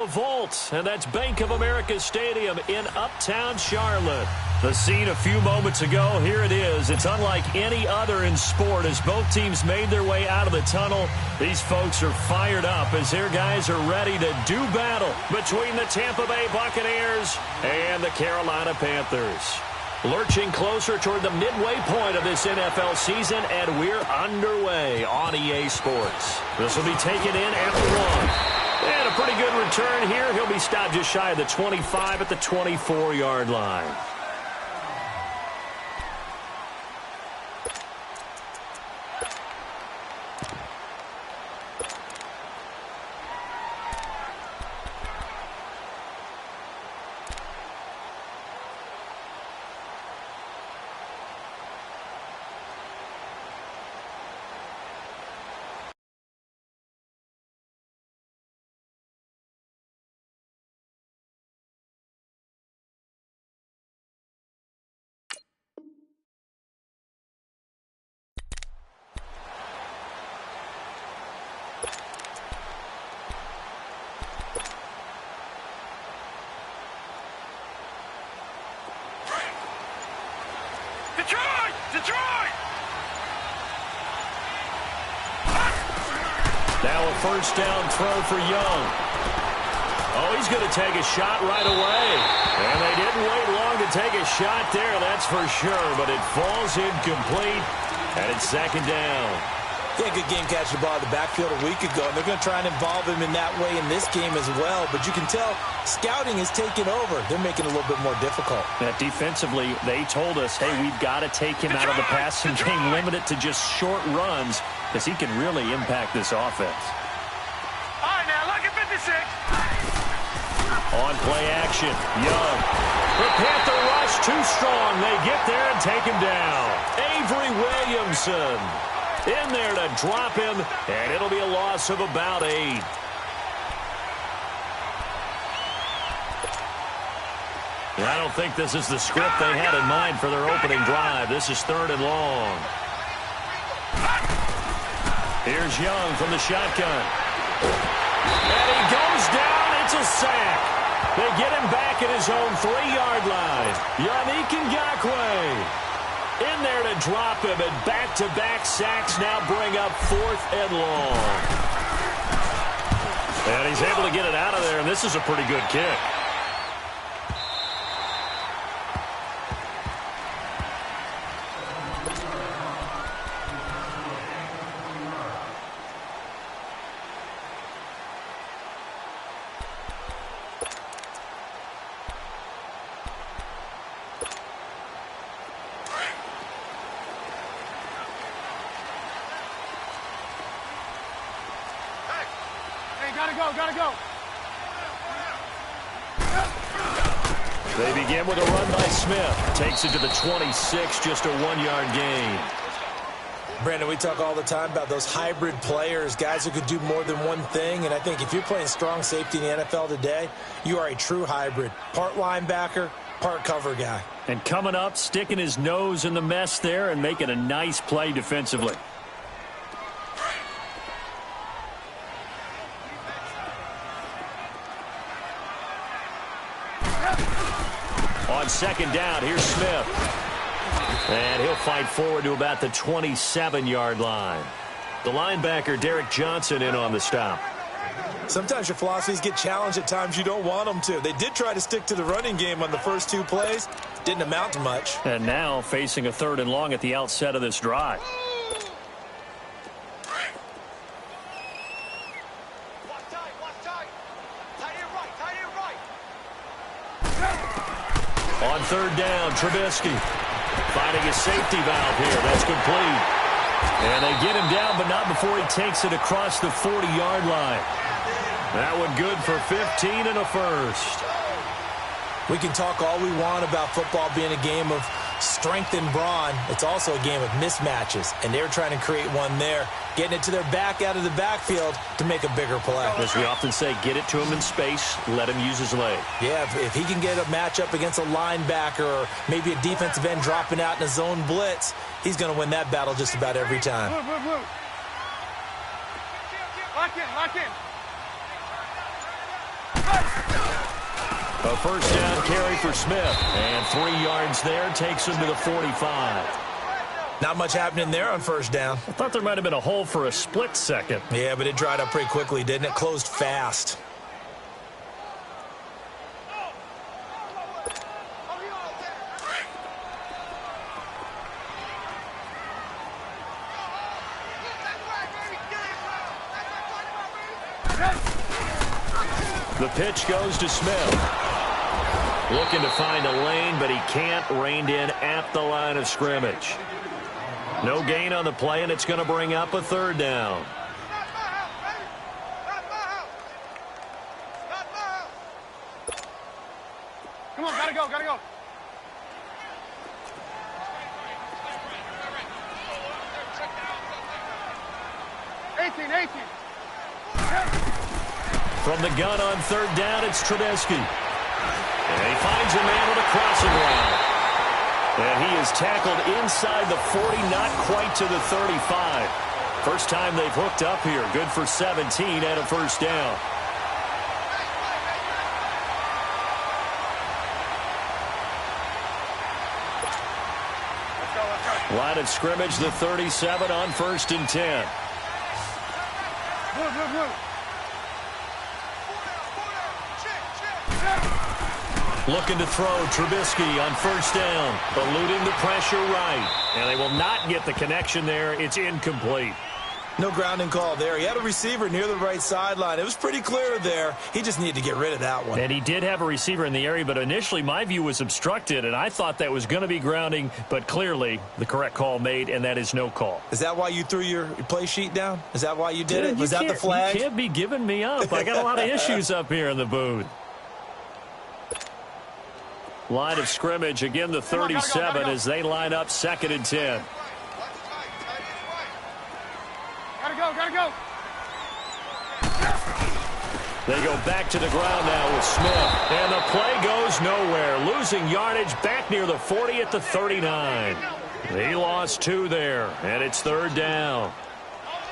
Vault, and that's Bank of America Stadium in Uptown Charlotte. The scene a few moments ago, here it is. It's unlike any other in sport as both teams made their way out of the tunnel. These folks are fired up as their guys are ready to do battle between the Tampa Bay Buccaneers and the Carolina Panthers. Lurching closer toward the midway point of this NFL season, and we're underway on EA Sports. This will be taken in at the 1. And a pretty good return here. He'll be stopped just shy of the 25 at the 24-yard line. Detroit! Now a first down throw for Young. Oh, he's going to take a shot right away. And they didn't wait long to take a shot there, that's for sure. But it falls incomplete, and it's second down. Yeah, good game catching the ball in the backfield a week ago, and they're going to try and involve him in that way in this game as well. But you can tell scouting is taking over. They're making it a little bit more difficult. Defensively, they told us, hey, we've got to take him out of the passing game, limit it to just short runs, because he can really impact this offense. All right, now, look at 56. On play action, Young. The Panther rush too strong. They get there and take him down. Avery Williamson in there to drop him, and it'll be a loss of about 8. I don't think this is the script they had in mind for their opening drive. This is 3rd and long. Here's Young from the shotgun. And he goes down. It's a sack. They get him back at his own 3-yard line. Yannick Ngakoue in there to drop him, and back-to-back sacks now bring up 4th and long. And he's able to get it out of there, and this is a pretty good kick. Gotta go. They begin with a run by Smith. Takes it to the 26, just a 1-yard gain. Brandon, we talk all the time about those hybrid players, guys who could do more than one thing. And I think if you're playing strong safety in the NFL today, you are a true hybrid. Part linebacker, part cover guy. And coming up, sticking his nose in the mess there and making a nice play defensively. On second down, here's Smith. And he'll fight forward to about the 27-yard line. The linebacker, Derek Johnson, in on the stop. Sometimes your philosophies get challenged at times you don't want them to. They did try to stick to the running game on the first 2 plays. Didn't amount to much. And now facing a 3rd and long at the outset of this drive. On 3rd down, Trubisky finding a safety valve here. That's complete. And they get him down, but not before he takes it across the 40-yard line. That one good for 15 and a first. We can talk all we want about football being a game of strength and brawn. It's also a game of mismatches, and they're trying to create one there, getting it to their back out of the backfield to make a bigger play. As we often say, get it to him in space, let him use his leg. Yeah, if he can get a matchup against a linebacker or maybe a defensive end dropping out in a zone blitz, he's going to win that battle just about every time. Lock in. A first down carry for Smith. And 3 yards there takes him to the 45. Not much happening there on first down. I thought there might have been a hole for a split second. Yeah, but it dried up pretty quickly, didn't it? Closed fast. The pitch goes to Smith. Looking to find a lane, but he can't. Reined in at the line of scrimmage. No gain on the play, and it's going to bring up a third down. Come on, gotta go, gotta go. From the gun on third down, it's Trubisky. And he finds a man with a crossing route. And he is tackled inside the 40, not quite to the 35. First time they've hooked up here. Good for 17 and a first down. Line of scrimmage, the 37 on 1st and 10. Looking to throw, Trubisky on first down, eluding the pressure right. And they will not get the connection there. It's incomplete. No grounding call there. He had a receiver near the right sideline. It was pretty clear there. He just needed to get rid of that one. And he did have a receiver in the area, but initially my view was obstructed, and I thought that was going to be grounding, but clearly the correct call made, and that is no call. Is that why you threw your play sheet down? Is that why you did it? Was that the flag? You can't be giving me up. I got a lot of issues up here in the booth. Line of scrimmage, again the 37 as they line up 2nd and 10. Gotta go. They go back to the ground now with Smith. And the play goes nowhere. Losing yardage back near the 40 at the 39. He lost 2 there, and it's 3rd down.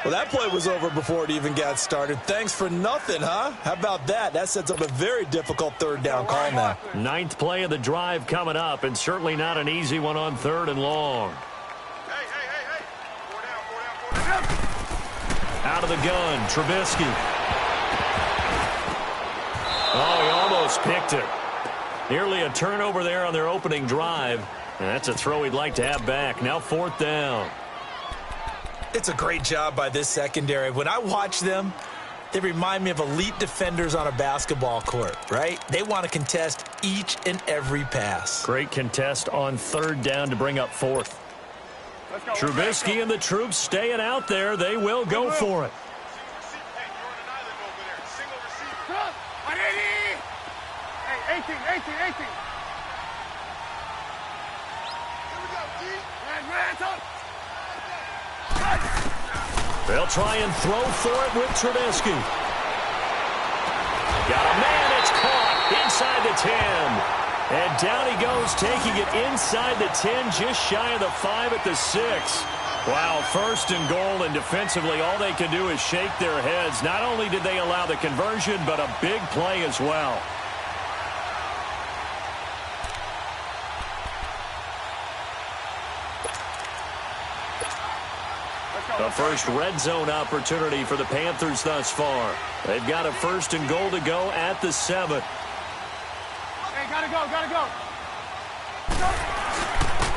Well, that play was over before it even got started. Thanks for nothing, huh? How about that? That sets up a very difficult 3rd down call now. 9th play of the drive coming up, and certainly not an easy one on 3rd and long. Hey. 4 down. Out of the gun, Trubisky. Oh, he almost picked it. Nearly a turnover there on their opening drive. And that's a throw he'd like to have back. Now 4th down. It's a great job by this secondary. When I watch them, they remind me of elite defenders on a basketball court, right? They want to contest each and every pass. Great contest on 3rd down to bring up 4th. Trubisky and the troops staying out there. They will go for it. Hey, 18. They'll try and throw for it with Trubisky. Got a man. It's caught inside the 10. And down he goes, taking it inside the 10, just shy of the 5 at the 6. Wow, 1st and goal, and defensively all they can do is shake their heads. Not only did they allow the conversion, but a big play as well. The first red zone opportunity for the Panthers thus far. They've got a 1st and goal to go at the 7. Hey, gotta go.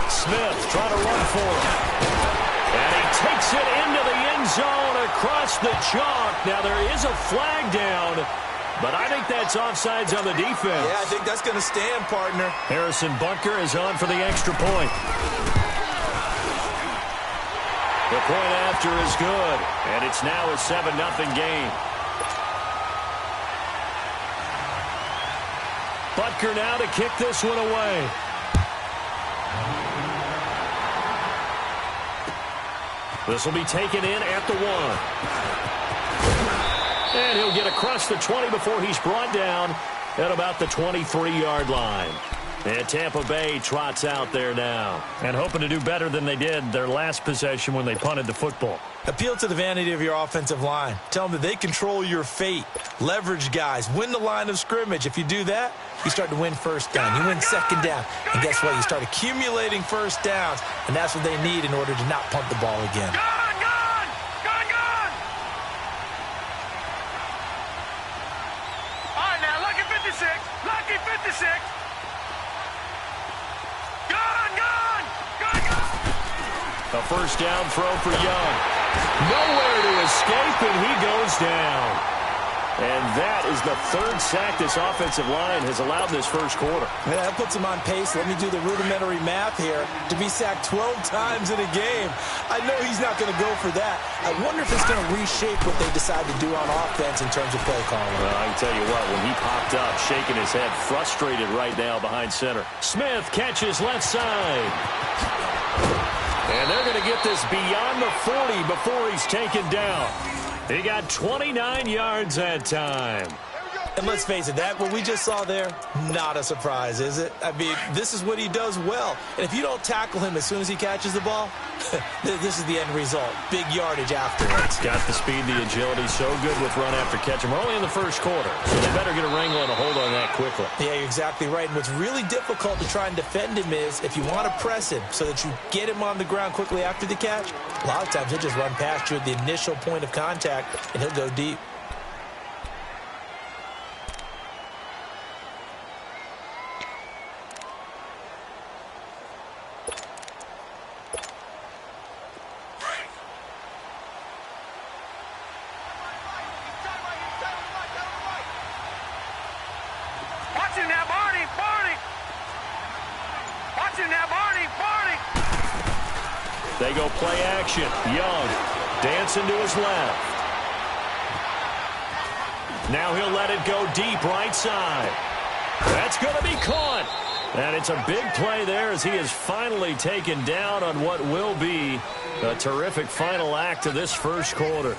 Smith trying to run for it. And he takes it into the end zone across the chalk. Now there is a flag down, but I think that's offsides on the defense. Yeah, I think that's going to stand, partner. Harrison Butker is on for the extra point. The point after is good, and it's now a 7-0 game. Butker now to kick this one away. This will be taken in at the 1. And he'll get across the 20 before he's brought down at about the 23-yard line. And Tampa Bay trots out there now. And hoping to do better than they did their last possession when they punted the football. Appeal to the vanity of your offensive line. Tell them that they control your fate. Leverage guys. Win the line of scrimmage. If you do that, you start to win first down. You win second down. And guess what? You start accumulating first downs. And that's what they need in order to not punt the ball again. All right, now, lucky 56. Lucky 56. A first down throw for Young. Nowhere to escape, and he goes down. And that is the third sack this offensive line has allowed this first quarter. Yeah, that puts him on pace. Let me do the rudimentary math here. To be sacked 12 times in a game, I know he's not going to go for that. I wonder if it's going to reshape what they decide to do on offense in terms of play calling. Well, I can tell you what, when he popped up, shaking his head, frustrated right now behind center. Smith catches left side. And they're going to get this beyond the 40 before he's taken down. He got 29 yards that time. And let's face it, that what we just saw there, not a surprise, is it? I mean, this is what he does well. And if you don't tackle him as soon as he catches the ball, this is the end result. Big yardage afterwards. Got the speed, the agility, so good with run after catch. And we're only in the first quarter, so they better get a wrangle and a hold on that quickly. Yeah, you're exactly right. And what's really difficult to try and defend him is if you want to press him so that you get him on the ground quickly after the catch, a lot of times he'll just run past you at the initial point of contact, and he'll go deep. They go play action. Young dancing to his left. Now he'll let it go deep right side. That's going to be caught. And it's a big play there as he is finally taken down on what will be a terrific final act of this first quarter.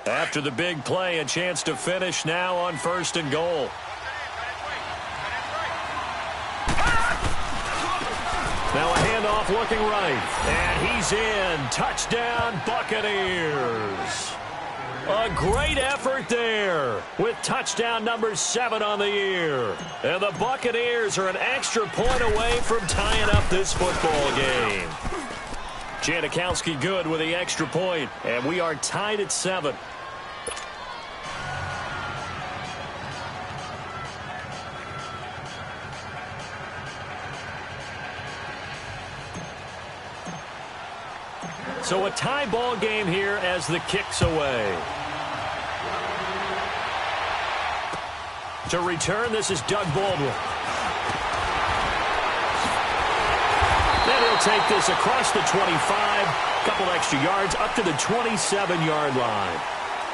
After the big play, a chance to finish now on 1st and goal. Now a handoff looking right. And he's in. Touchdown, Buccaneers. A great effort there with touchdown number 7 on the year. And the Buccaneers are an extra point away from tying up this football game. Janikowski good with the extra point, and we are tied at 7. So a tie ball game here as the kick's away. To return, this is Doug Baldwin. Then he'll take this across the 25, couple extra yards, up to the 27-yard line.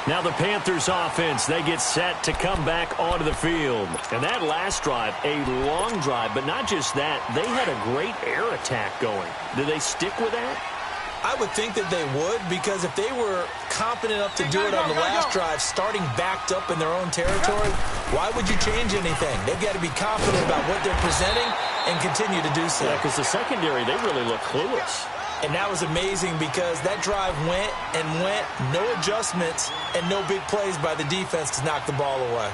Now the Panthers offense, they get set to come back onto the field. And that last drive, a long drive, but not just that, they had a great air attack going. Do they stick with that? I would think that they would, because if they were confident enough to do it on the last drive, starting backed up in their own territory, why would you change anything? They've got to be confident about what they're presenting and continue to do so. Yeah, because the secondary, they really look clueless. And that was amazing because that drive went and went, no adjustments, and no big plays by the defense to knock the ball away.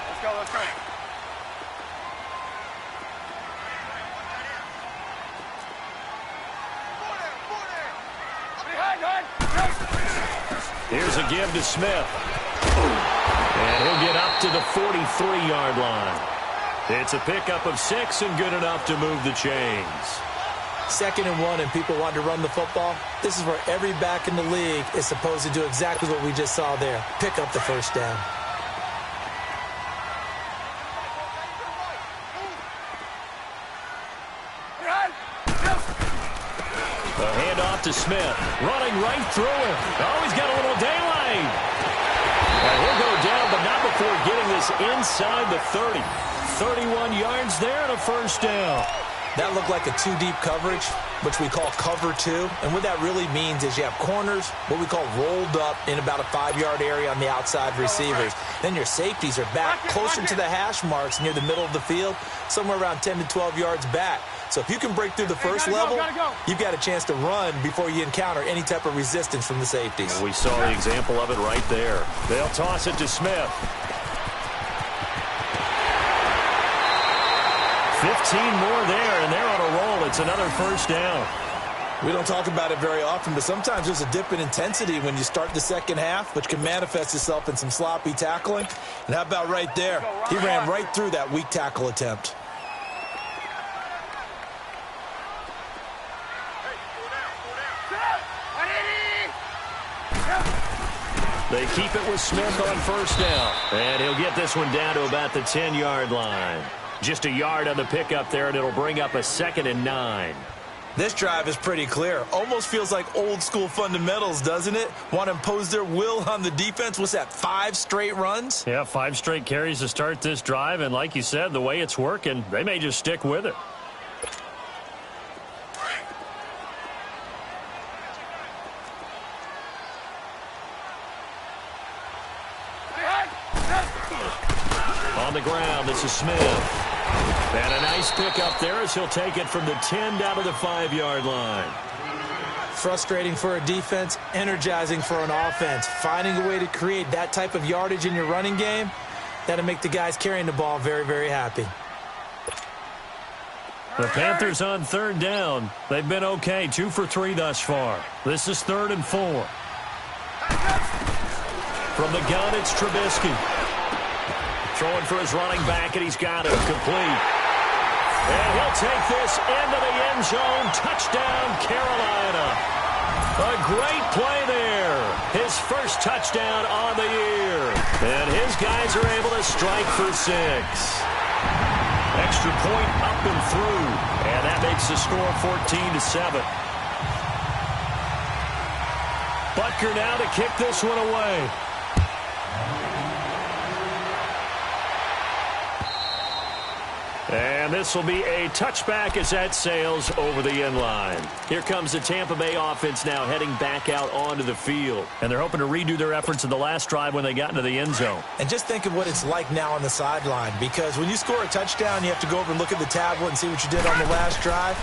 Let's go, let's go. Here's a give to Smith. And he'll get up to the 43-yard line. It's a pickup of 6 and good enough to move the chains. 2nd and 1 and people want to run the football. This is where every back in the league is supposed to do exactly what we just saw there. Pick up the first down. A out to Smith. Running right through him. Oh, he's got a little daylight. And he'll go down, but not before getting this inside the 30. 31 yards there and a first down. That looked like a two-deep coverage, which we call cover two. And what that really means is you have corners, what we call rolled up in about a 5-yard area on the outside receivers. Then your safeties are back closer to the hash marks near the middle of the field, somewhere around 10 to 12 yards back. So if you can break through the first level, you've got a chance to run before you encounter any type of resistance from the safeties. We saw the example of it right there. They'll toss it to Smith. 15 more there, and they're on a roll. It's another first down. We don't talk about it very often, but sometimes there's a dip in intensity when you start the second half, which can manifest itself in some sloppy tackling. And how about right there? He ran right through that weak tackle attempt. They keep it with Smith on first down. And he'll get this one down to about the 10-yard line. Just a yard on the pickup there, and it'll bring up a 2nd and 9. This drive is pretty clear. Almost feels like old-school fundamentals, doesn't it? Want to impose their will on the defense. What's that, 5 straight runs? Yeah, 5 straight carries to start this drive, and like you said, the way it's working, they may just stick with it. On the ground, this is Smith. And a nice pickup there as he'll take it from the 10 down to the 5-yard line. Frustrating for a defense, energizing for an offense. Finding a way to create that type of yardage in your running game, that'll make the guys carrying the ball very, very happy. The Panthers on 3rd down. They've been okay, 2 for 3 thus far. This is 3rd and 4. From the gun, it's Trubisky. Throwing for his running back, and he's got it complete. And he'll take this into the end zone. Touchdown, Carolina. A great play there. His first touchdown on the year. And his guys are able to strike for 6. Extra point up and through. And that makes the score 14-7. Butker now to kick this one away. And this will be a touchback as that sails over the end line. Here comes the Tampa Bay offense now heading back out onto the field. And they're hoping to redo their efforts in the last drive when they got into the end zone. And just think of what it's like now on the sideline, because when you score a touchdown, you have to go over and look at the tablet and see what you did on the last drive.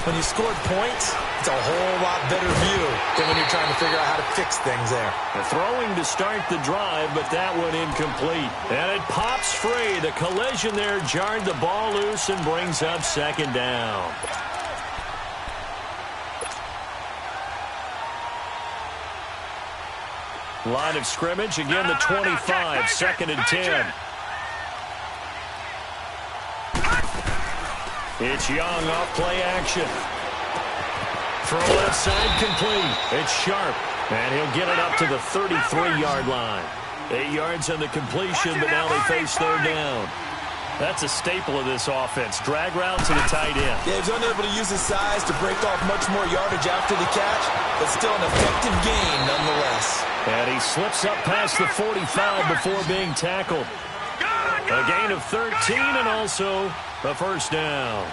When you scored points, it's a whole lot better view than when you're trying to figure out how to fix things there. They're throwing to start the drive, but that one incomplete. And it pops free. The collision there jarred the ball loose and brings up 2nd down. Line of scrimmage, again the 25, 2nd and 10. It's Young off play action. Throw left side complete. It's Sharp. And he'll get it up to the 33-yard line. 8 yards on the completion, but now they face 3rd down. That's a staple of this offense. Drag route to the tight end. Yeah, he's unable to use his size to break off much more yardage after the catch, but still an effective gain nonetheless. And he slips up past the 45 before being tackled. A gain of 13 and also a first down.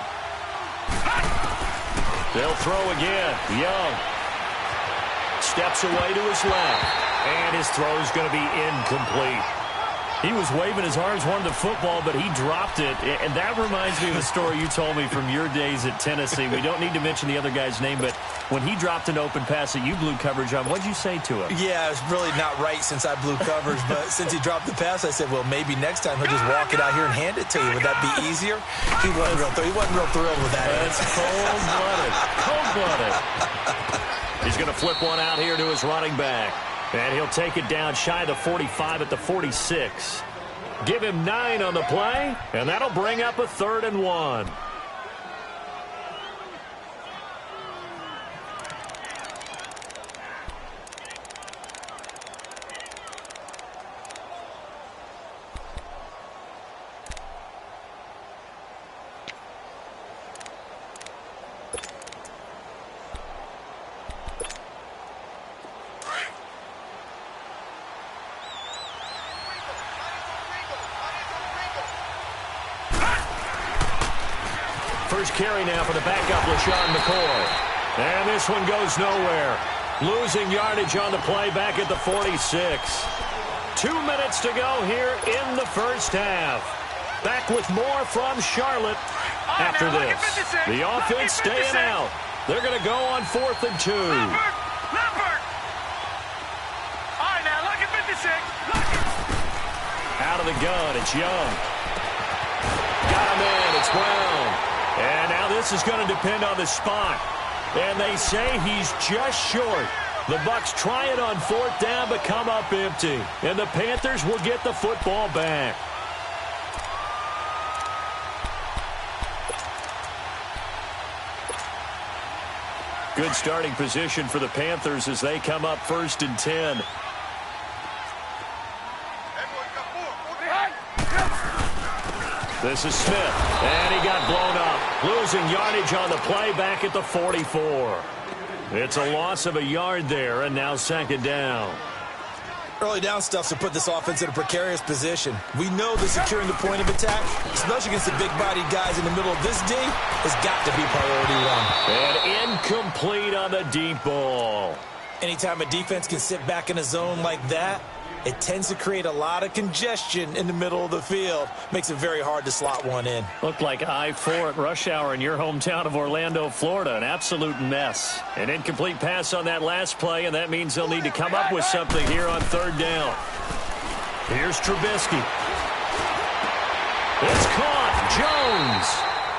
They'll throw again. Young steps away to his left, and his throw is going to be incomplete. He was waving his arms, wanted the football, but he dropped it. And that reminds me of the story you told me from your days at Tennessee. We don't need to mention the other guy's name, but when he dropped an open pass that you blew coverage on, what'd you say to him? Yeah, it's really not right since I blew coverage, but since he dropped the pass, I said, well, maybe next time he'll just walk it out here and hand it to you. Would that be easier? He wasn't real thrilled with that. That's cold-blooded. Cold-blooded. He's going to flip one out here to his running back. And he'll take it down shy of the 45 at the 46. Give him 9 on the play, and that'll bring up a 3rd and 1. First carry now for the backup, LaShawn McCoy. And this one goes nowhere. Losing yardage on the play back at the 46. 2 minutes to go here in the first half. Back with more from Charlotte after this. The offense staying out. They're going to go on 4th and 2. Lambert. All right, now, look at 56. Out of the gun, it's Young. Got him in, it's Brown. And now this is going to depend on the spot. And they say he's just short. The Bucs try it on 4th down, but come up empty. And the Panthers will get the football back. Good starting position for the Panthers as they come up 1st and 10. This is Smith, and he got blown up. Losing yardage on the play back at the 44. It's a loss of a yard there, and now 2nd down. Early down stuff to put this offense in a precarious position. We know that securing the point of attack, especially against the big-bodied guys in the middle of this D, has got to be priority 1. And incomplete on the deep ball. Anytime a defense can sit back in a zone like that, it tends to create a lot of congestion in the middle of the field. Makes it very hard to slot one in. Looked like I-4 at rush hour in your hometown of Orlando, Florida. An absolute mess. An incomplete pass on that last play, and that means they'll need to come up with something here on 3rd down. Here's Trubisky. It's caught. Jones.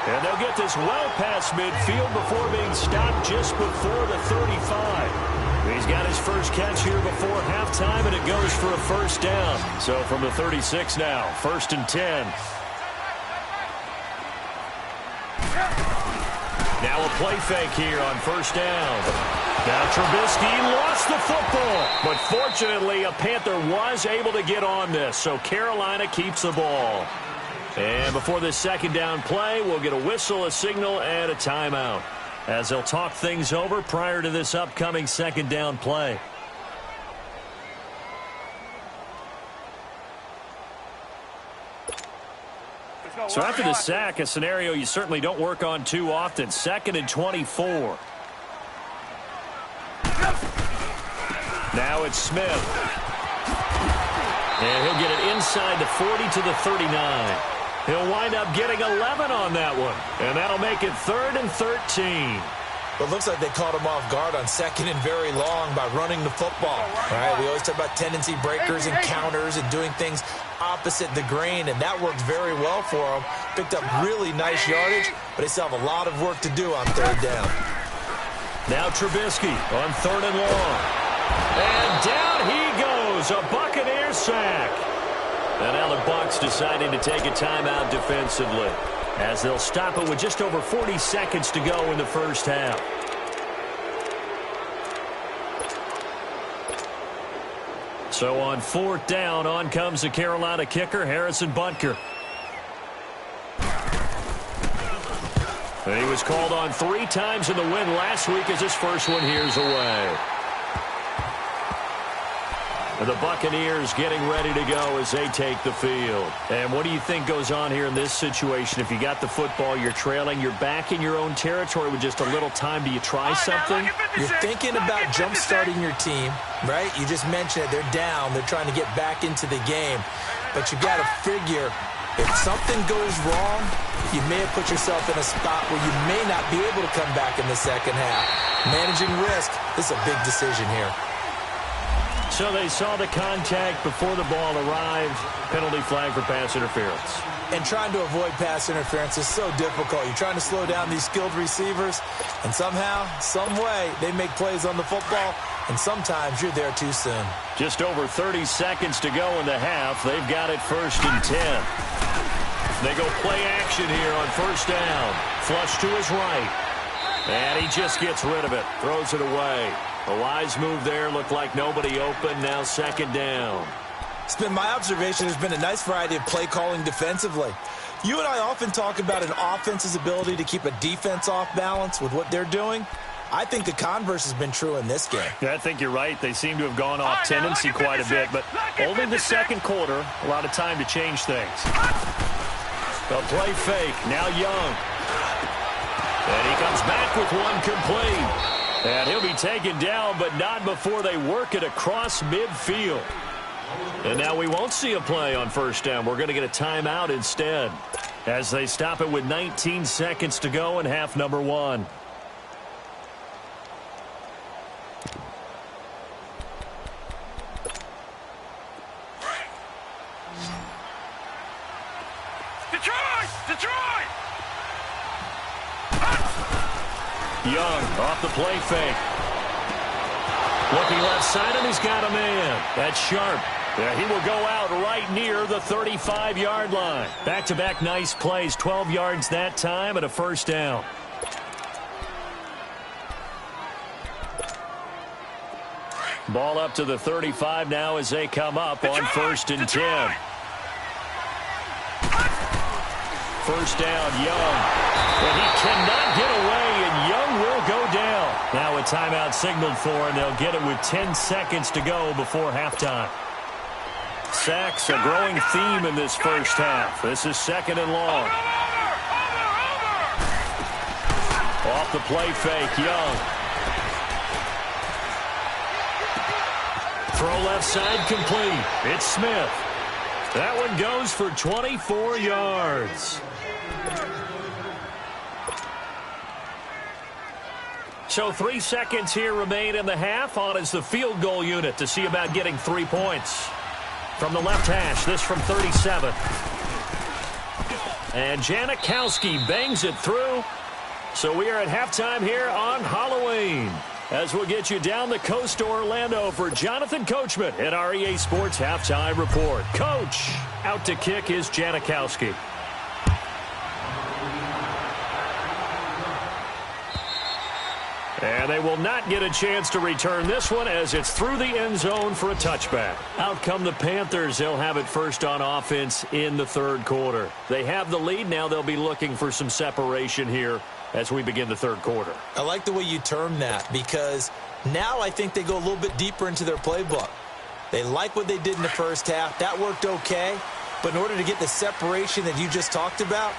And they'll get this well past midfield before being stopped just before the 35. He's got his first catch here before halftime, and it goes for a 1st down. So from the 36 now, 1st and 10. Now a play fake here on 1st down. Now Trubisky lost the football, but fortunately a Panther was able to get on this, so Carolina keeps the ball. And before this 2nd down play, we'll get a whistle, a signal, and a timeout, as they'll talk things over prior to this upcoming 2nd down play. So after the sack, a scenario you certainly don't work on too often. 2nd and 24. Now it's Smith. And he'll get it inside the 40 to the 39. He'll wind up getting 11 on that one. And that'll make it 3rd and 13. But it looks like they caught him off guard on 2nd and very long by running the football. Right? We always talk about tendency breakers and counters and doing things opposite the grain, and that worked very well for them. Picked up really nice yardage, but they still have a lot of work to do on 3rd down. Now Trubisky on 3rd and long. And down he goes, a Buccaneer sack. And now the Bucs deciding to take a timeout defensively, as they'll stop it with just over 40 seconds to go in the first half. So on 4th down, on comes the Carolina kicker, Harrison Butker. And he was called on 3 times in the win last week as his first one here's away. And the Buccaneers getting ready to go as they take the field. And what do you think goes on here in this situation? If you got the football, you're trailing, you're back in your own territory with just a little time. Do you try something? You're thinking about jump-starting your team, right? You just mentioned it. They're down. They're trying to get back into the game. But you got to figure, if something goes wrong, you may have put yourself in a spot where you may not be able to come back in the second half. Managing risk, this is a big decision here. So they saw the contact before the ball arrived. Penalty flag for pass interference. And trying to avoid pass interference is so difficult. You're trying to slow down these skilled receivers, and somehow, some way, they make plays on the football, and sometimes you're there too soon. Just over 30 seconds to go in the half. They've got it 1st and 10. They go play action here on 1st down. Flush to his right. And he just gets rid of it. Throws it away. A wise move there. Looked like nobody open. Now 2nd down. It's been my observation. There's been a nice variety of play calling defensively. You and I often talk about an offense's ability to keep a defense off balance with what they're doing. I think the converse has been true in this game. Yeah, I think you're right. They seem to have gone off tendency quite a bit, but only the 2nd quarter. A lot of time to change things. A play fake. Now Young. And he comes back with one complete. And he'll be taken down, but not before they work it across midfield. And now we won't see a play on first down. We're going to get a timeout instead as they stop it with 19 seconds to go in half number 1. Detroit! Young off the play fake. Looking left side, and he's got a man. That's Sharp. Yeah, he will go out right near the 35-yard line. Back-to-back nice plays, 12 yards that time and a first down. Ball up to the 35 now as they come up on first and 10. First down, Young. And he cannot get away, and Young will go down. Now a timeout signaled for, and they'll get it with 10 seconds to go before halftime. Sacks a growing theme in this first half. This is second and long. Off the play fake, Young. Throw left side complete. It's Smith. That one goes for 24 yards. So 3 seconds here remain in the half. On is the field goal unit to see about getting 3 points. From the left hash, this from 37. And Janikowski bangs it through. So we are at halftime here on Halloween. As we'll get you down the coast to Orlando for Jonathan Coachman at our EA Sports Halftime Report. Coach, out to kick is Janikowski. And they will not get a chance to return this one as it's through the end zone for a touchback. Out come the Panthers. They'll have it first on offense in the third quarter. They have the lead. Now they'll be looking for some separation here as we begin the third quarter. I like the way you term that because now I think they go a little bit deeper into their playbook. They like what they did in the first half. That worked okay. But in order to get the separation that you just talked about,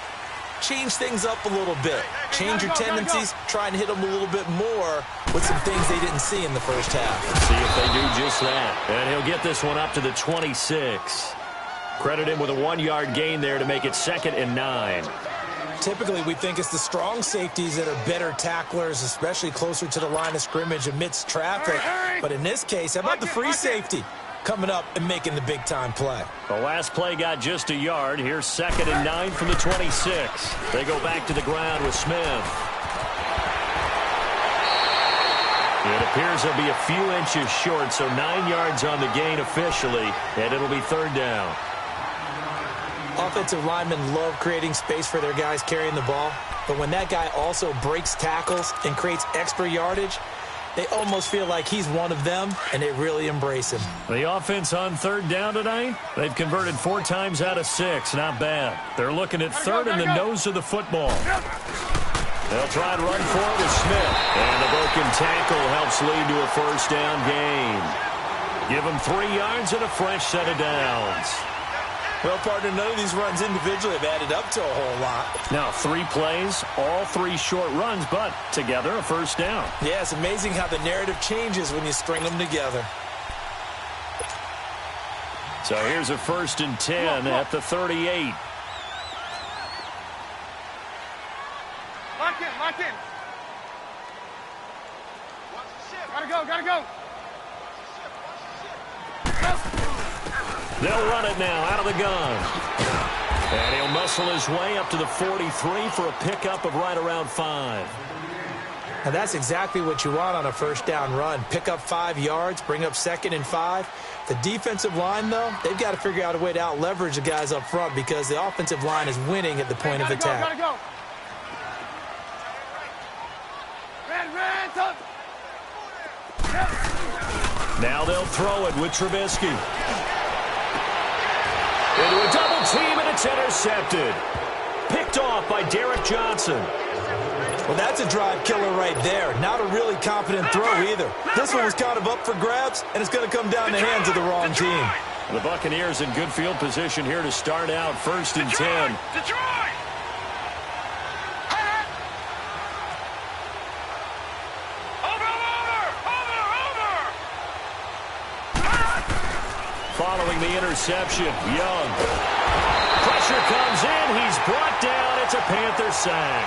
change things up a little bit. Change your tendencies, try and hit them a little bit more with some things they didn't see in the first half. Let's see if they do just that. And he'll get this one up to the 26. Credit him with a 1-yard gain there to make it 2nd and 9. Typically, we think it's the strong safeties that are better tacklers, especially closer to the line of scrimmage amidst traffic. But in this case, how about the free safety coming up and making the big-time play? The last play got just a yard. Here's 2nd and 9 from the 26. They go back to the ground with Smith. It appears they'll be a few inches short, so 9 yards on the gain officially, and it'll be 3rd down. Offensive linemen love creating space for their guys carrying the ball, but when that guy also breaks tackles and creates extra yardage, they almost feel like he's one of them, and they really embrace him. The offense on 3rd down tonight, they've converted 4 times out of 6. Not bad. They're looking at 3rd in the nose of the football. They'll try and run for it with Smith. And the broken tackle helps lead to a first down gain. Give them 3 yards and a fresh set of downs. Well, partner, none of these runs individually have added up to a whole lot. Now, 3 plays, all 3 short runs, but together a first down. Yeah, it's amazing how the narrative changes when you string them together. So here's a 1st and 10 at the 38. Lock in. Gotta go. They'll run it now out of the gun. And he'll muscle his way up to the 43 for a pickup of right around 5. Now that's exactly what you want on a first down run. Pick up 5 yards, bring up 2nd and 5. The defensive line, though, they've got to figure out a way to out-leverage the guys up front because the offensive line is winning at the point of attack. Gotta go. Now they'll throw it with Trubisky. Into a double team, and it's intercepted. Picked off by Derek Johnson. Well, that's a drive killer right there. Not a really confident throw either. This one was kind of up for grabs, and it's going to come down the hands of the wrong team. The Buccaneers in good field position here to start out 1st and 10. following the interception. Young. Pressure comes in. He's brought down. It's a Panther sack.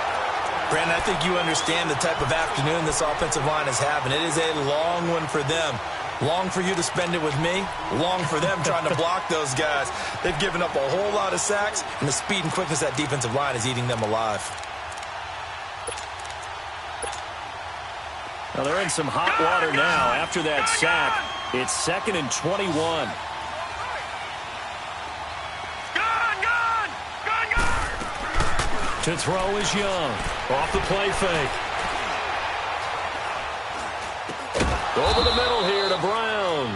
Brandon, I think you understand the type of afternoon this offensive line is having. It is a long one for them. Long for you to spend it with me. Long for them trying to block those guys. They've given up a whole lot of sacks, and the speed and quickness of that defensive line is eating them alive. Well, they're in some hot water now after that sack. It's 2nd and 21. To throw is Young. Off the play fake. Over the middle here to Brown.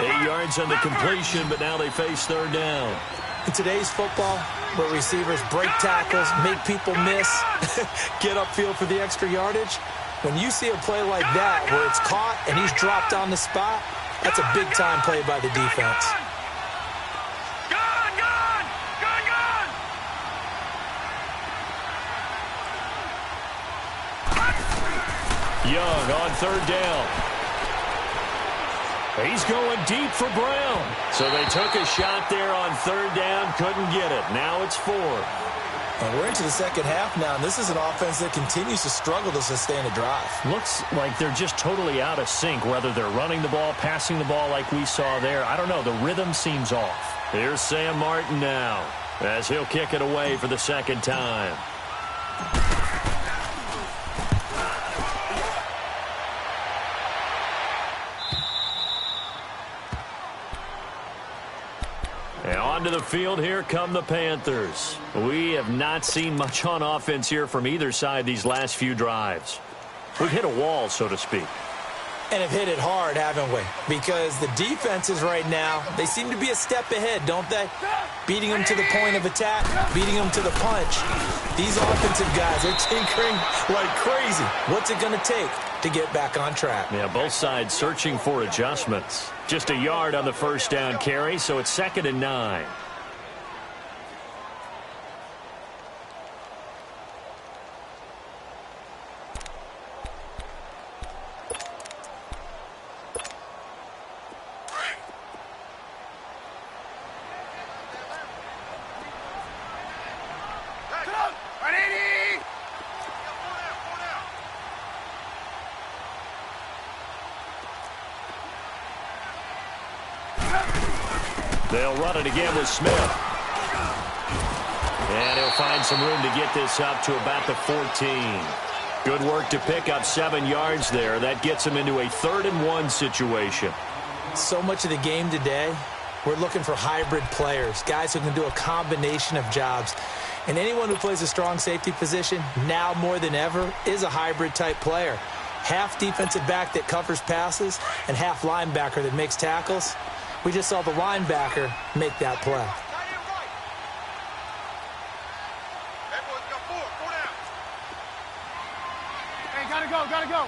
8 yards on the completion, but now they face 3rd down. In today's football, where receivers break tackles, make people miss, get upfield for the extra yardage, when you see a play like that where it's caught and he's dropped on the spot, that's a big-time play by the defense. Young on 3rd down. He's going deep for Brown. So they took a shot there on 3rd down, couldn't get it. Now it's 4th. And we're into the second half now, and this is an offense that continues to struggle to sustain a drive. Looks like they're just totally out of sync, whether they're running the ball, passing the ball like we saw there. I don't know. The rhythm seems off. Here's Sam Martin now as he'll kick it away for the 2nd time. Onto the field, here come the Panthers. We have not seen much on offense here from either side these last few drives. We've hit a wall, so to speak. And have hit it hard, haven't we? Because the defenses right now, they seem to be a step ahead, don't they? Beating them to the point of attack, beating them to the punch. These offensive guys are tinkering like crazy. What's it going to take to get back on track? Yeah, both sides searching for adjustments. Just a yard on the 1st down carry, so it's 2nd and 9. They'll run it again with Smith. And he'll find some room to get this up to about the 14. Good work to pick up 7 yards there. That gets him into a 3rd and 1 situation. So much of the game today, we're looking for hybrid players, guys who can do a combination of jobs. And anyone who plays a strong safety position, now more than ever, is a hybrid type player. Half defensive back that covers passes and half linebacker that makes tackles. We just saw the linebacker make that play. Hey, gotta go.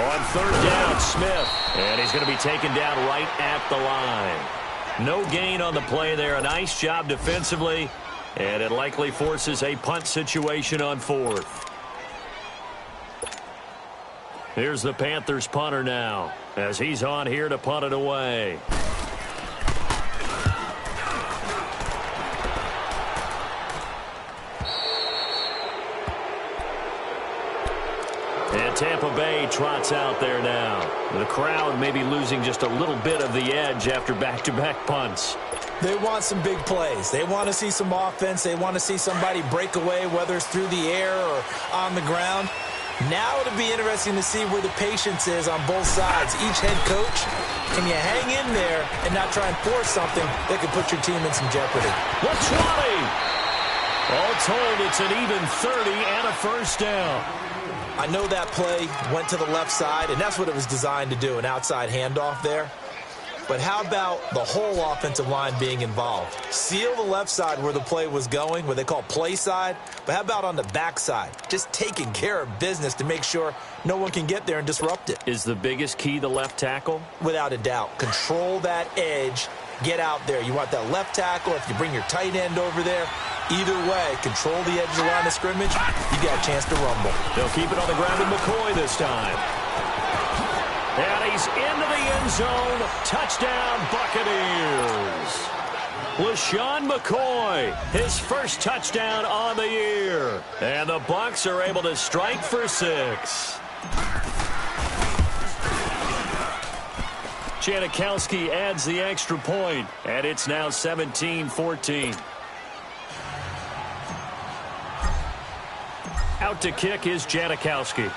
On 3rd down, Smith. And he's going to be taken down right at the line. No gain on the play there. A nice job defensively. And it likely forces a punt situation on 4th. Here's the Panthers punter now as he's on here to punt it away. And Tampa Bay trots out there now. The crowd may be losing just a little bit of the edge after back-to-back punts. They want some big plays. They want to see some offense. They want to see somebody break away, whether it's through the air or on the ground. Now it'll be interesting to see where the patience is on both sides. Each head coach, can you hang in there and not try and force something that could put your team in some jeopardy? The 20! All told, it's an even 30 and a 1st down. I know that play went to the left side, and that's what it was designed to do, an outside handoff there. But how about the whole offensive line being involved? Seal the left side where the play was going, what they call play side. But how about on the back side? Just taking care of business to make sure no one can get there and disrupt it. Is the biggest key the left tackle? Without a doubt. Control that edge. Get out there. You want that left tackle. If you bring your tight end over there, either way, control the edge of the line of scrimmage, you got a chance to rumble. They'll keep it on the ground with McCoy this time. And he's into the end zone. Touchdown, Buccaneers. LaShawn McCoy, his first touchdown on the year. And the Bucs are able to strike for 6. Janikowski adds the extra point, and it's now 17-14. Out to kick is Janikowski.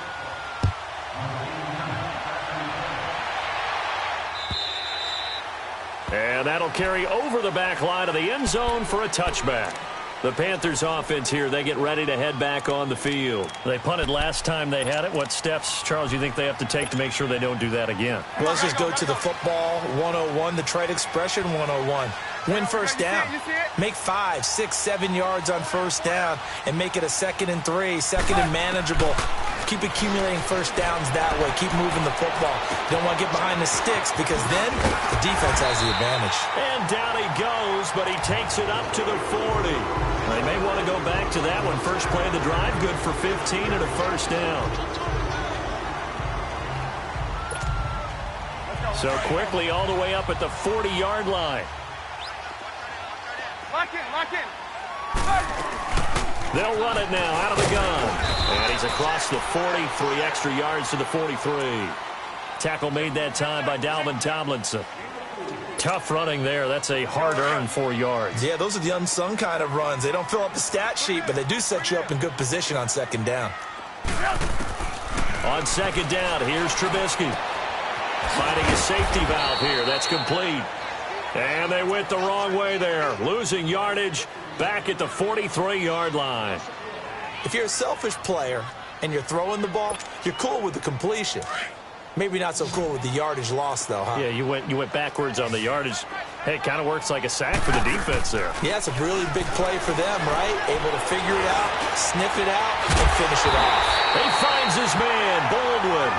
And that'll carry over the back line of the end zone for a touchback. The Panthers offense here, they get ready to head back on the field. They punted last time they had it. What steps, Charles, you think they have to take to make sure they don't do that again? Well, let's just go to the football 101, the trade expression 101. Win first down. Make 5, 6, 7 yards on first down and make it a 2nd and 3, 2nd and manageable. Keep accumulating first downs that way. Keep moving the football. You don't want to get behind the sticks because then the defense has the advantage. And down he goes, but he takes it up to the 40. They may want to go back to that one. First play of the drive, good for 15 and a first down. So quickly all the way up at the 40-yard line. Lock in, lock in. They'll run it now out of the gun. And he's across the 40, 3 extra yards to the 43. Tackle made that time by Dalvin Tomlinson. Tough running there. That's a hard-earned 4 yards. Yeah, those are the unsung kind of runs. They don't fill up the stat sheet, but they do set you up in good position on second down. On second down, here's Trubisky. Finding a safety valve here. That's complete. And they went the wrong way there. Losing yardage back at the 43-yard line. If you're a selfish player and you're throwing the ball, you're cool with the completion. Maybe not so cool with the yardage loss, though, huh? Yeah, you went backwards on the yardage. Hey, it kind of works like a sack for the defense there. Yeah, it's a really big play for them, right? Able to figure it out, sniff it out, and finish it off. He finds his man, Baldwin.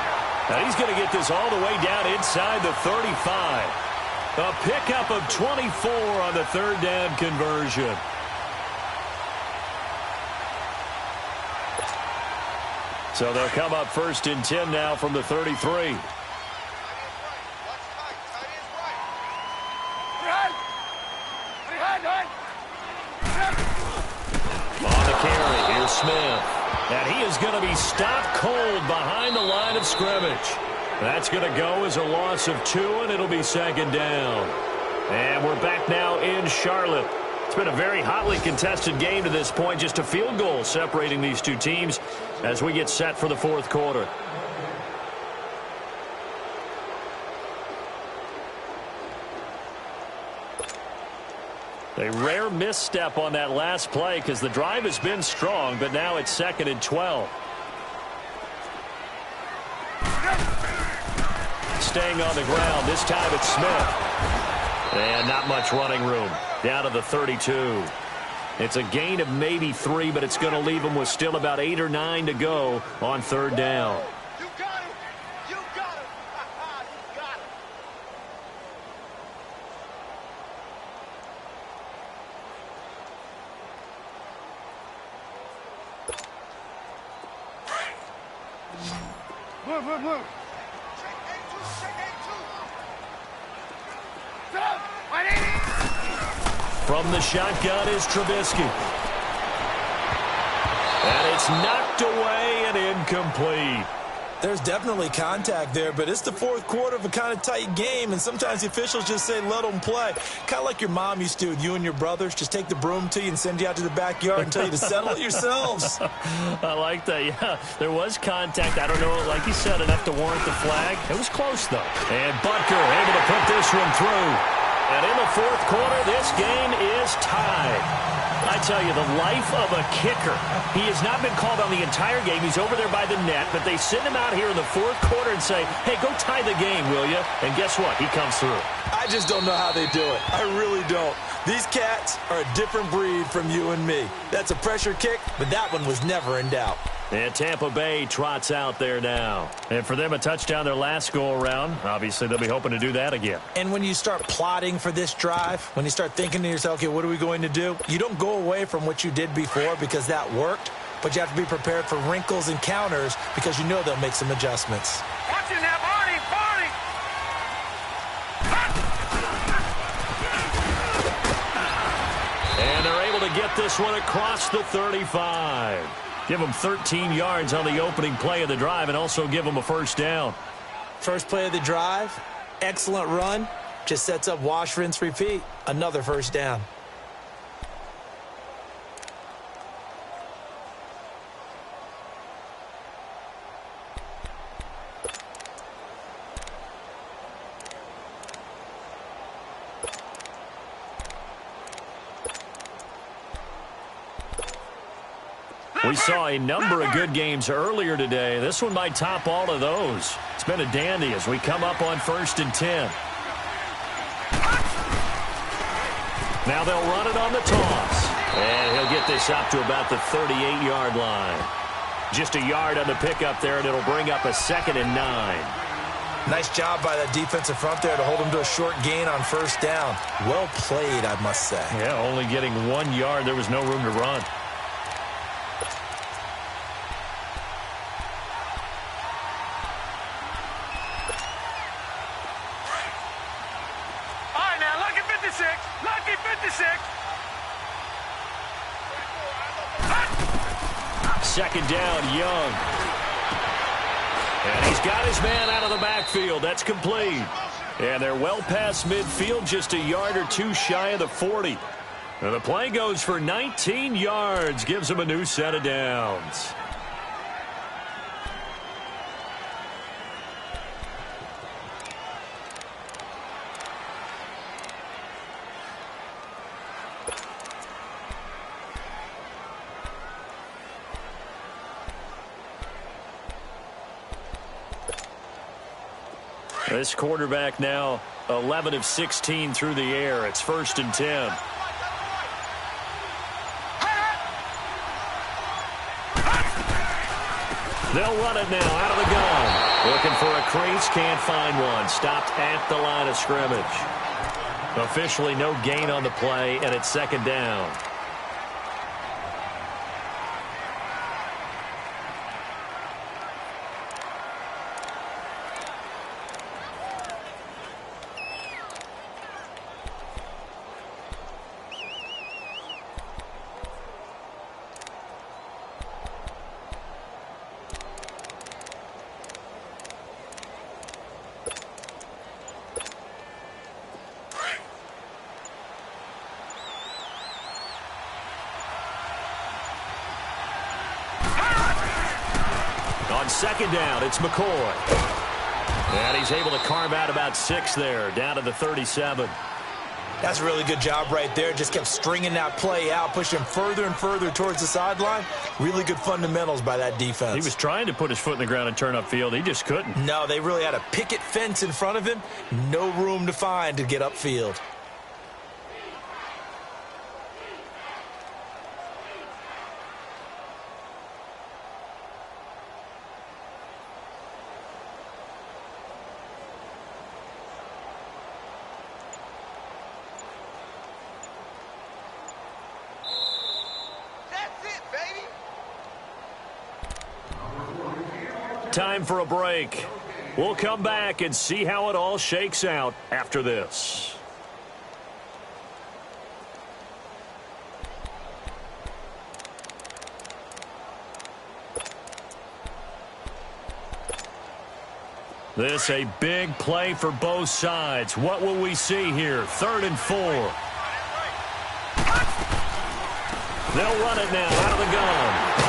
Now he's going to get this all the way down inside the 35. A pickup of 24 on the third down conversion. So they'll come up 1st and 10 now from the 33. On the carry, here's Smith. And he is going to be stopped cold behind the line of scrimmage. That's going to go as a loss of 2, and it'll be 2nd down. And we're back now in Charlotte. It's been a very hotly contested game to this point. Just a field goal separating these two teams as we get set for the 4th quarter. A rare misstep on that last play because the drive has been strong, but now it's 2nd and 12. Staying on the ground. This time it's Smith. And not much running room. Down to the 32. It's a gain of maybe 3, but it's going to leave them with still about 8 or 9 to go on 3rd down. You got him. You got him. You got him. Move, move, move. From the shotgun is Trubisky. And it's knocked away and incomplete. There's definitely contact there, but it's the 4th quarter of a kind of tight game, and sometimes the officials just say, let them play. Kind of like your mom used to with you and your brothers. Just take the broom to you and send you out to the backyard and tell you to settle it yourselves. I like that, yeah. There was contact. I don't know, like you said, enough to warrant the flag. It was close, though. And Butker able to put this one through. And in the 4th quarter, this game is tied. I tell you, the life of a kicker. He has not been called on the entire game. He's over there by the net, but they send him out here in the 4th quarter and say, hey, go tie the game, will you? And guess what? He comes through. I just don't know how they do it. I really don't. These cats are a different breed from you and me. That's a pressure kick, but that one was never in doubt. And Tampa Bay trots out there now. And for them, a touchdown their last go-around. Obviously, they'll be hoping to do that again. And when you start plotting for this drive, when you start thinking to yourself, okay, what are we going to do? You don't go away from what you did before because that worked, but you have to be prepared for wrinkles and counters because you know they'll make some adjustments. Watching that body, get this one across the 35. Give them 13 yards on the opening play of the drive and also give them a first down. First play of the drive, excellent run. Just sets up wash, rinse, repeat. Another first down. We saw a number of good games earlier today. This one might top all of those. It's been a dandy as we come up on 1st and 10. Now they'll run it on the toss. And he'll get this up to about the 38-yard line. Just a yard on the pickup there, and it'll bring up a 2nd and 9. Nice job by that defensive front there to hold him to a short gain on first down. Well played, I must say. Yeah, only getting 1 yard. There was no room to run. Second down, Young. And he's got his man out of the backfield. That's complete. And they're well past midfield, just a yard or two shy of the 40. And the play goes for 19 yards, gives them a new set of downs. This quarterback now 11 of 16 through the air. It's 1st and 10. They'll run it now out of the gun. Looking for a crease, can't find one. Stopped at the line of scrimmage. Officially no gain on the play, and it's 2nd down. On 2nd down, it's McCoy. And he's able to carve out about 6 there, down to the 37. That's a really good job right there. Just kept stringing that play out, pushing further and further towards the sideline. Really good fundamentals by that defense. He was trying to put his foot in the ground and turn upfield. He just couldn't. No, they really had a picket fence in front of him. No room to find to get upfield. Time for a break. We'll come back and see how it all shakes out after this. This a big play for both sides. What will we see here? 3rd and 4. They'll run it now out of the gun.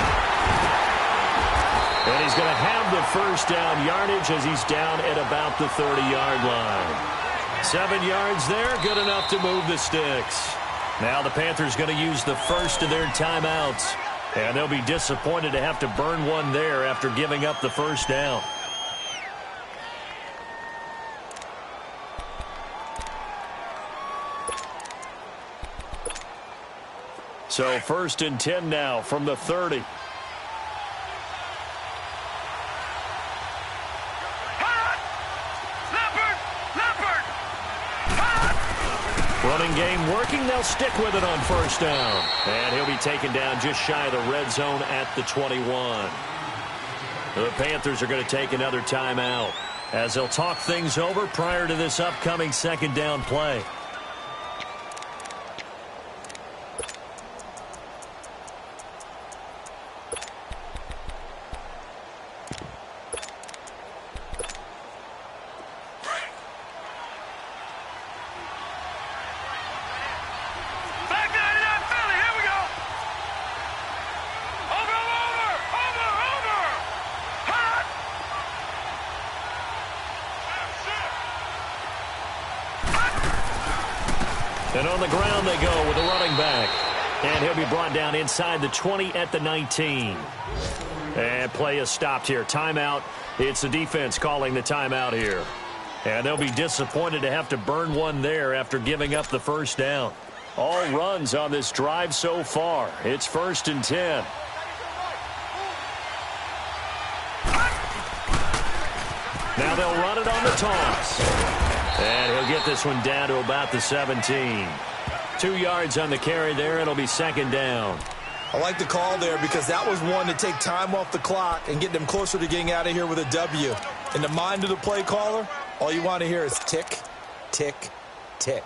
And he's going to have the first down yardage as he's down at about the 30-yard line. 7 yards there, good enough to move the sticks. Now the Panthers going to use the first of their timeouts. And they'll be disappointed to have to burn one there after giving up the first down. So 1st and 10 now from the 30. Running game working. They'll stick with it on first down. And he'll be taken down just shy of the red zone at the 21. The Panthers are going to take another timeout as they'll talk things over prior to this upcoming 2nd down play. And on the ground they go with the running back. And he'll be brought down inside the 20 at the 19. And play is stopped here. Timeout. It's the defense calling the timeout here. And they'll be disappointed to have to burn one there after giving up the first down. All runs on this drive so far. It's 1st and 10. Now they'll run it on the toss. And he'll get this one down to about the 17. 2 yards on the carry there. It'll be 2nd down. I like the call there because that was one to take time off the clock and get them closer to getting out of here with a W. In the mind of the play caller, all you want to hear is tick, tick, tick.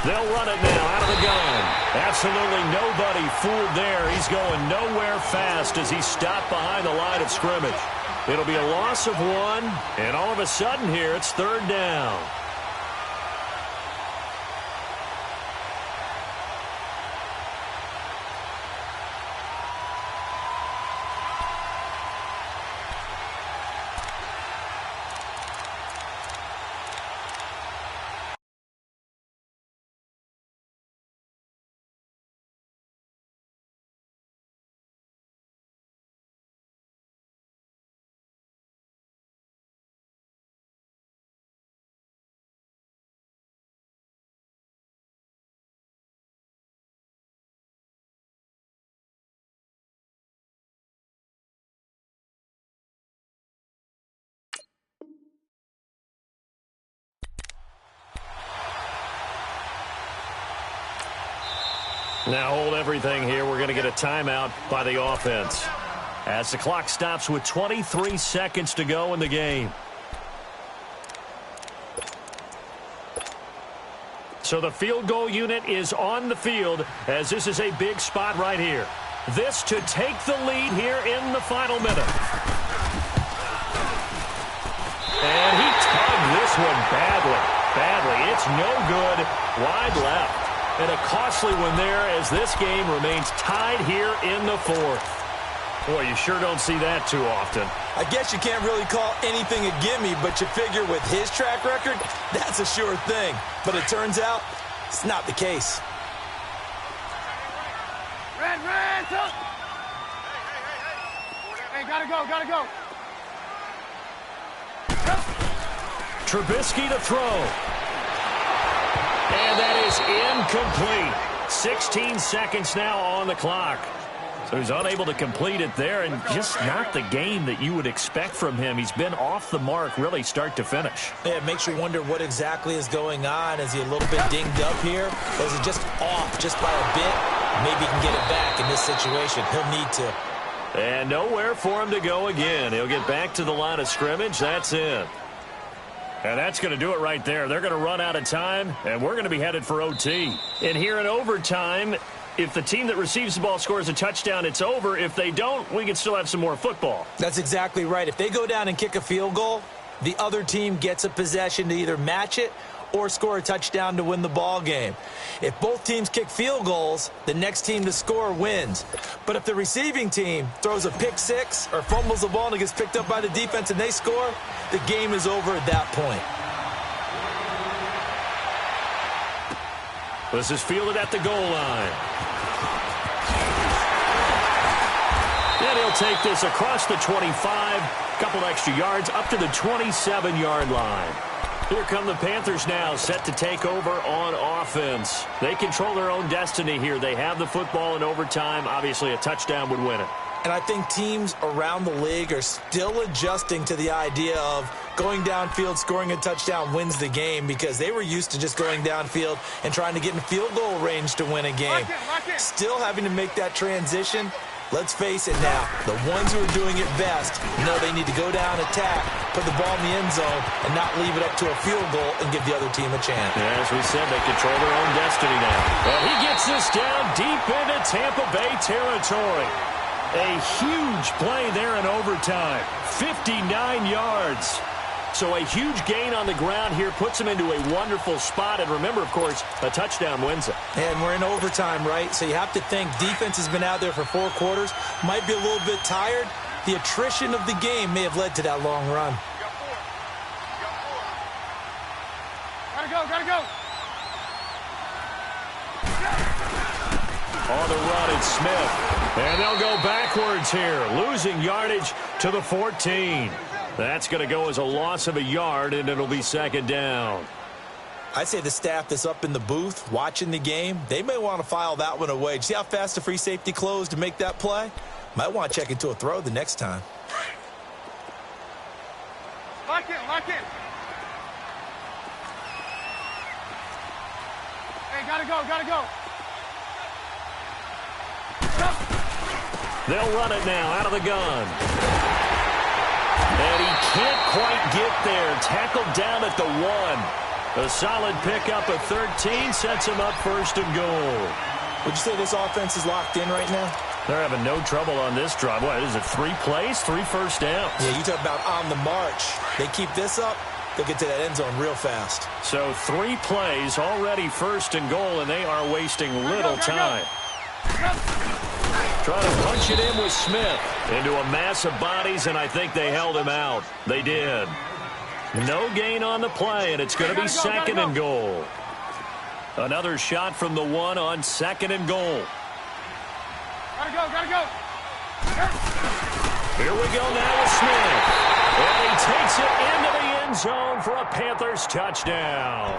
They'll run it now out of the gun. Absolutely nobody fooled there. He's going nowhere fast as he's stopped behind the line of scrimmage. It'll be a loss of 1, and all of a sudden here it's 3rd down. Now hold everything here. We're going to get a timeout by the offense as the clock stops with 23 seconds to go in the game. So the field goal unit is on the field as this is a big spot right here. This to take the lead here in the final minute. And he tugged this one badly. It's no good. Wide left. And a costly one there as this game remains tied here in the 4th. Boy, you sure don't see that too often. I guess you can't really call anything a gimme, but you figure with his track record, that's a sure thing. But it turns out it's not the case. Red, help! Hey, gotta go. Trubisky to throw. And that is incomplete. 16 seconds now on the clock. So he's unable to complete it there, and just not the game that you would expect from him. He's been off the mark really start to finish. Yeah, it makes you wonder what exactly is going on. Is he a little bit dinged up here? Or is it just off just by a bit? Maybe he can get it back in this situation. He'll need to. And nowhere for him to go again. He'll get back to the line of scrimmage. That's it. And that's going to do it right there. They're going to run out of time, and we're going to be headed for OT. And here in overtime, if the team that receives the ball scores a touchdown, it's over. If they don't, we can still have some more football. That's exactly right. If they go down and kick a field goal, the other team gets a possession to either match it or score a touchdown to win the ball game. If both teams kick field goals, the next team to score wins. But if the receiving team throws a pick six or fumbles the ball and it gets picked up by the defense and they score, the game is over at that point. This is fielded at the goal line. And he'll take this across the 25, couple extra yards up to the 27-yard line. Here come the Panthers now, set to take over on offense. They control their own destiny here. They have the football in overtime. Obviously, a touchdown would win it. And I think teams around the league are still adjusting to the idea of going downfield, scoring a touchdown wins the game, because they were used to just going downfield and trying to get in field goal range to win a game. Still having to make that transition. Let's face it now, the ones who are doing it best know they need to go down, attack, put the ball in the end zone and not leave it up to a field goal and give the other team a chance. Yeah, as we said, they control their own destiny now. Well, he gets this down deep into Tampa Bay territory. A huge play there in overtime. 59 yards. So a huge gain on the ground here puts him into a wonderful spot. And remember, of course, a touchdown wins it. And we're in overtime, right? So you have to think defense has been out there for 4 quarters. Might be a little bit tired. The attrition of the game may have led to that long run. Gotta go. On the run, it's Smith. And they'll go backwards here, losing yardage to the 14. That's going to go as a loss of a yard, and it'll be second down. I'd say the staff that's up in the booth watching the game, they may want to file that one away. See how fast the free safety closed to make that play? Might want to check into a throw the next time. Lock in. Hey, gotta go. They'll run it now out of the gun. And he can't quite get there. Tackled down at the 1. A solid pickup of 13 sets him up first and goal. Would you say this offense is locked in right now? They're having no trouble on this drive. What is it, 3 plays, 3 first downs? Yeah, you talk about on the march. They keep this up, they'll get to that end zone real fast. So 3 plays, already first and goal, and they are wasting little time. Trying to punch it in with Smith into a mass of bodies, and I think they held him out. They did. No gain on the play, and it's going to be second and goal. Another shot from the 1 on second and goal. Gotta go. Here we go now with Smith. And he takes it into the end zone for a Panthers touchdown.